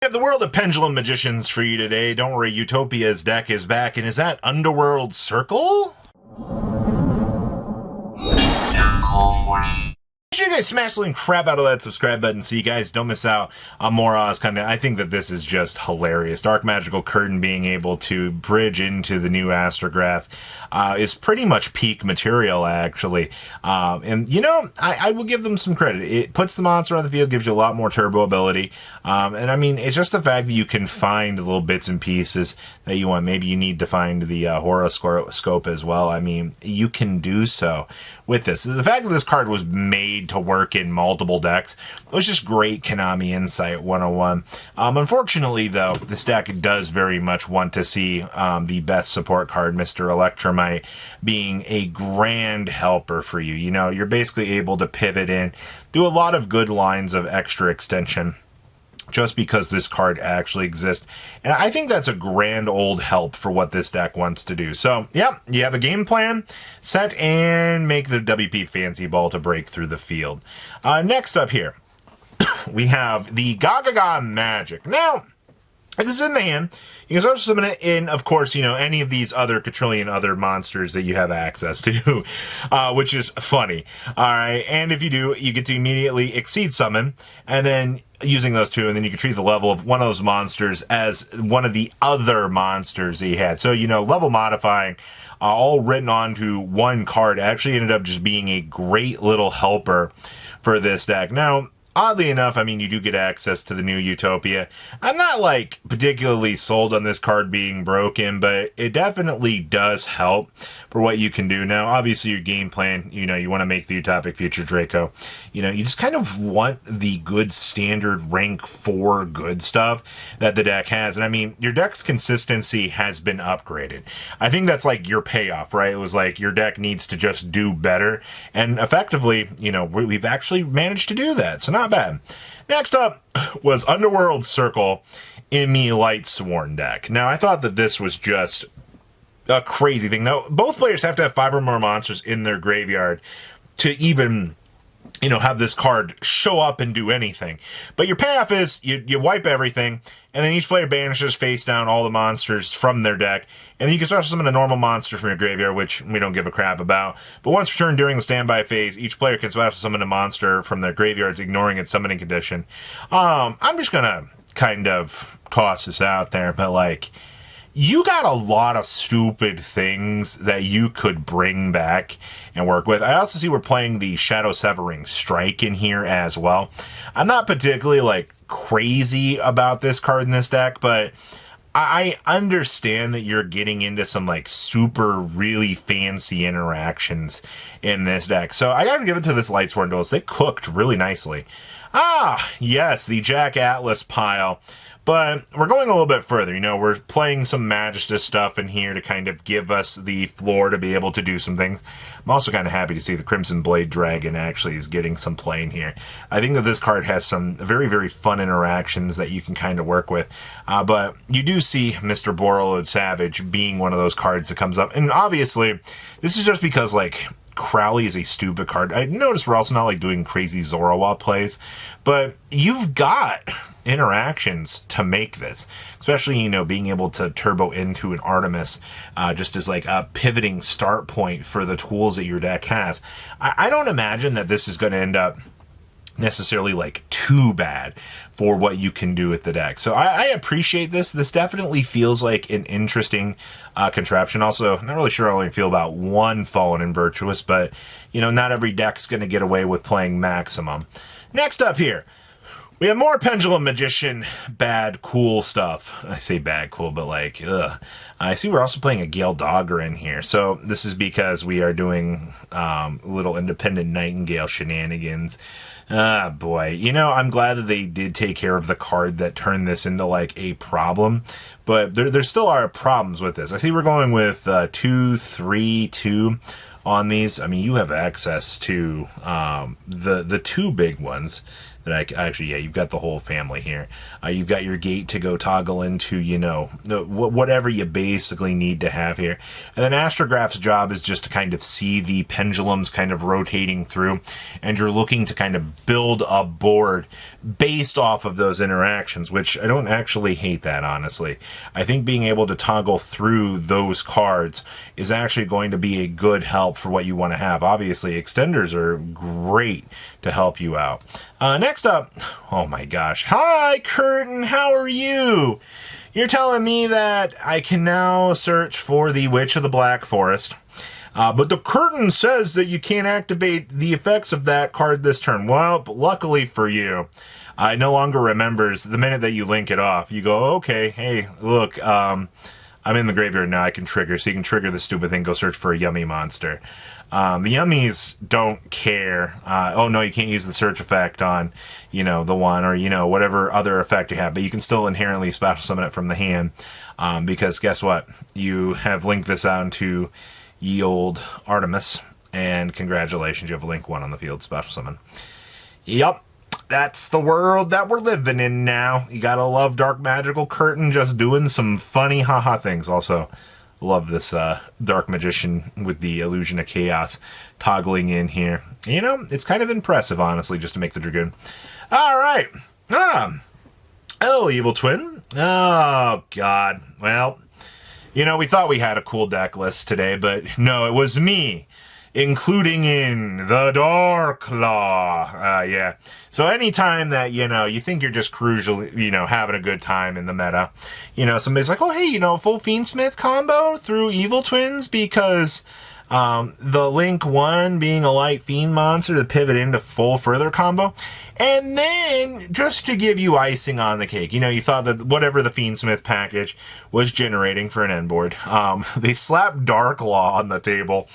We have the world of Pendulum Magicians for you today. Don't worry, Utopia's deck is back, and is that Underworld Circle? Make sure you guys smash the crap out of that subscribe button so you guys don't miss out on more Oz content. I think that this is just hilarious. Dark Magical Curtain being able to bridge into the new Astrograph is pretty much peak material, actually. And, you know, I will give them some credit. It puts the monster on the field, gives you a lot more turbo ability. And, I mean, it's just the fact that you can find the little bits and pieces that you want. Maybe you need to find the horoscope as well. I mean, you can do so with this. The fact that this card was made to work in multiple decks was just great Konami Insight 101. Unfortunately, though, this deck does very much want to see the best support card, Mr. Electromite, being a grand helper for you. You know, you're basically able to pivot in, do a lot of good lines of extra extension, just because this card actually exists. And I think that's a grand old help for what this deck wants to do. So, yeah, you have a game plan, set, and make the WP Fancy Ball to break through the field. Next up here, we have the Gaga Magic. Now, if this is in the hand, you can start to summon it in, of course, you know, any of these other quadrillion other monsters that you have access to, which is funny. All right, and if you do, you get to immediately exceed summon, and then using those two, and then you can treat the level of one of those monsters as one of the other monsters that you had. So, you know, level modifying, all written onto one card, actually ended up just being a great little helper for this deck. Now, oddly enough, I mean, you do get access to the new Utopia. I'm not, like, particularly sold on this card being broken, but it definitely does help for what you can do. Now, obviously, your game plan, you know, you want to make the Utopic Future Draco. You know, you just kind of want the good standard rank 4 good stuff that the deck has. And, I mean, your deck's consistency has been upgraded. I think that's, like, your payoff, right? It was like, your deck needs to just do better. And effectively, you know, we've actually managed to do that. So, not bad. Next up was Underworld Circle in the Lightsworn deck. Now, I thought that this was just a crazy thing. Now, both players have to have 5 or more monsters in their graveyard to even, you know, have this card show up and do anything. But your payoff is you wipe everything, and then each player banishes face down all the monsters from their deck, and then you can special summon a normal monster from your graveyard, which we don't give a crap about. But once returned during the standby phase, each player can special summon a monster from their graveyards, ignoring its summoning condition. I'm just gonna kind of toss this out there, but like, you got a lot of stupid things that you could bring back and work with. I also see we're playing the Shadow Severing Strike in here as well. I'm not particularly, like, crazy about this card in this deck, but I understand that you're getting into some, like, super, really fancy interactions in this deck. So I gotta give it to this Lightsworn Duelist. They cooked really nicely. Ah, yes, the Jack Atlas pile. But we're going a little bit further. You know, we're playing some Magista stuff in here to kind of give us the floor to be able to do some things. I'm also kind of happy to see the Crimson Blade Dragon actually is getting some play in here. I think that this card has some very, very fun interactions that you can kind of work with. But you do see Mr. Borrelode Savage being one of those cards that comes up. And obviously, this is just because, like, Crowley is a stupid card. I notice we're also not, like, doing crazy Zorowa plays, but you've got interactions to make this, especially, you know, being able to turbo into an Artemis just as like a pivoting start point for the tools that your deck has. I don't imagine that this is going to end up necessarily like too bad for what you can do with the deck. So I appreciate this. This definitely feels like an interesting contraption. Also, not really sure how I feel about one Fallen and Virtuous, but, you know, not every deck's going to get away with playing Maximum. Next up here, we have more Pendulum Magician bad, cool stuff. I say bad, cool, but like, ugh. I see we're also playing a Gale Dogger in here. So this is because we are doing little independent Nightingale shenanigans. Ah, boy. You know, I'm glad that they did take care of the card that turned this into, like, a problem. But there still are problems with this. I see we're going with 2, 3, 2 on these. I mean, you have access to the two big ones. but actually, yeah, you've got the whole family here. You've got your gate to go toggle into, you know, whatever you basically need to have here. And then Astrograph's job is just to kind of see the pendulums kind of rotating through, and you're looking to kind of build a board based off of those interactions, which I don't actually hate that, honestly. I think being able to toggle through those cards is actually going to be a good help for what you want to have. Obviously, extenders are great to help you out. Next up, oh my gosh. Hi, Curtin, how are you? You're telling me that I can now search for the Witch of the Black Forest. But the curtain says that you can't activate the effects of that card this turn. Well, luckily for you, it no longer remembers the minute that you link it off. You go, okay, hey, look, I'm in the graveyard now, I can trigger. So you can trigger the stupid thing, go search for a yummy monster. The yummies don't care. Oh no, you can't use the search effect on, you know, the one, or, you know, whatever other effect you have, but you can still inherently special summon it from the hand, because guess what? You have linked this out to ye old Artemis, and congratulations, you have a link 1 on the field special summon. Yep, that's the world that we're living in now. You gotta love Dark Magical Curtain just doing some funny haha things. Also, love this Dark Magician with the Illusion of Chaos toggling in here. You know, it's kind of impressive, honestly, just to make the Dragoon. Alright. Hello, Evil Twin. Oh, God. Well, you know, we thought we had a cool deck list today, but no, it was me, including in the Dark Claw. Yeah. So anytime that, you know, you think you're just crucial, you know, having a good time in the meta, you know, somebody's like, oh, hey, you know, full Fiendsmith combo through Evil Twins because the Link 1 being a light Fiend monster to pivot into full further combo. And then, just to give you icing on the cake, you know, you thought that whatever the Fiendsmith package was generating for an end board, they slapped Dark Law on the table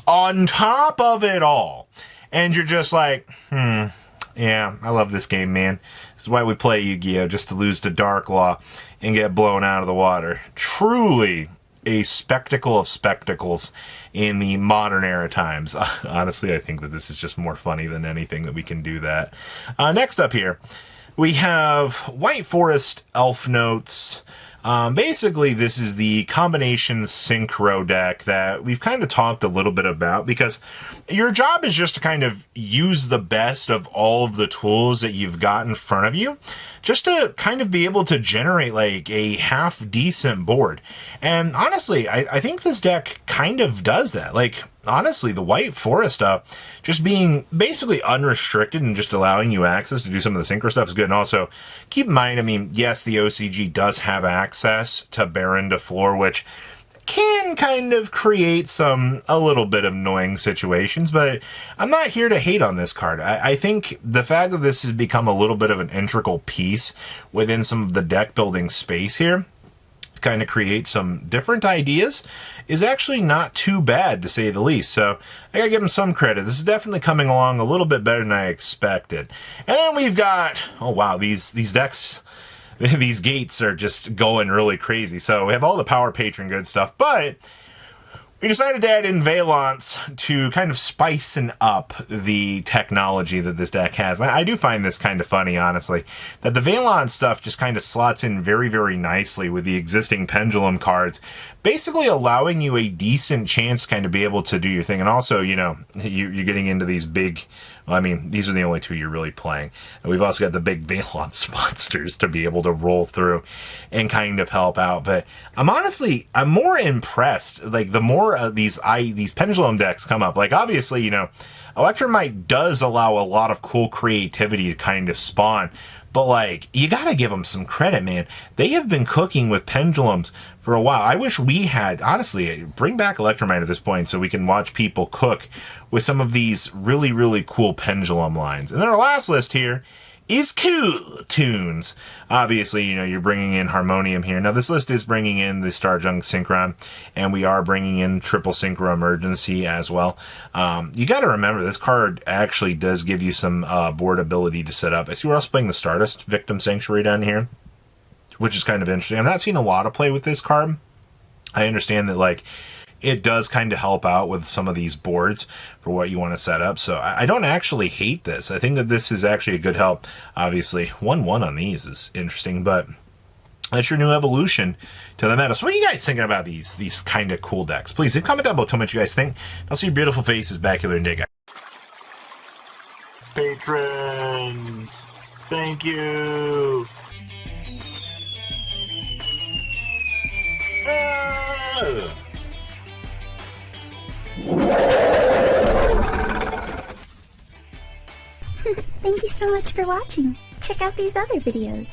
on top of it all. And you're just like, yeah, I love this game, man. This is why we play Yu-Gi-Oh! Just to lose to Dark Law and get blown out of the water. Truly a spectacle of spectacles in the modern era times. Honestly, I think that this is just more funny than anything that we can do that. Next up here, we have White Forest Elf Notes. Basically, this is the combination synchro deck that we've kind of talked a little bit about, because your job is just to kind of use the best of all of the tools that you've got in front of you, just to kind of be able to generate like a half decent board. And honestly, I think this deck kind of does that. Like, honestly, the White Forest stuff, just being basically unrestricted and just allowing you access to do some of the synchro stuff is good. And also, keep in mind, I mean, yes, the OCG does have access to Baron to Floor, which can kind of create a little bit of annoying situations, but I'm not here to hate on this card. I think the fact that this has become a little bit of an integral piece within some of the deck building space here, kind of create some different ideas, is actually not too bad, to say the least. So I gotta give him some credit. This is definitely coming along a little bit better than I expected. And then we've got, oh wow, these decks, these gates are just going really crazy. So we have all the power patron good stuff, but we decided to add in veilance to kind of spicing up the technology that this deck has. I do find this kind of funny, honestly, that the veilance stuff just kind of slots in very, very nicely with the existing Pendulum cards, basically allowing you a decent chance to kind of be able to do your thing. And also, you know, you're getting into these big, well, I mean, these are the only two you're really playing. And we've also got the big veilance monsters to be able to roll through and kind of help out. But I'm more impressed, like, the more these Pendulum decks come up. Like, obviously, you know, Electromite does allow a lot of cool creativity to kind of spawn. But, like, you gotta give them some credit, man. They have been cooking with Pendulums for a while. I wish we had, honestly, bring back Electromite at this point so we can watch people cook with some of these really, really cool Pendulum lines. And then our last list here is Kewl tunes. Obviously, you know, you're bringing in Harmonium here. Now, this list is bringing in the Starjunk Synchron, and we are bringing in Triple Synchro Emergency as well. You got to remember, this card actually does give you some board ability to set up. I see we're also playing the Stardust Victim Sanctuary down here, which is kind of interesting. I'm not seeing a lot of play with this card. I understand that, like, it does kind of help out with some of these boards for what you want to set up. So I don't actually hate this. I think that this is actually a good help. Obviously, 1/1 on these is interesting, but that's your new evolution to the meta. So what are you guys thinking about these kind of cool decks? Please leave a comment down below. Tell me what you guys think. I'll see your beautiful faces back here in a day, guys. Patrons, thank you. Thank you so much for watching. Check out these other videos.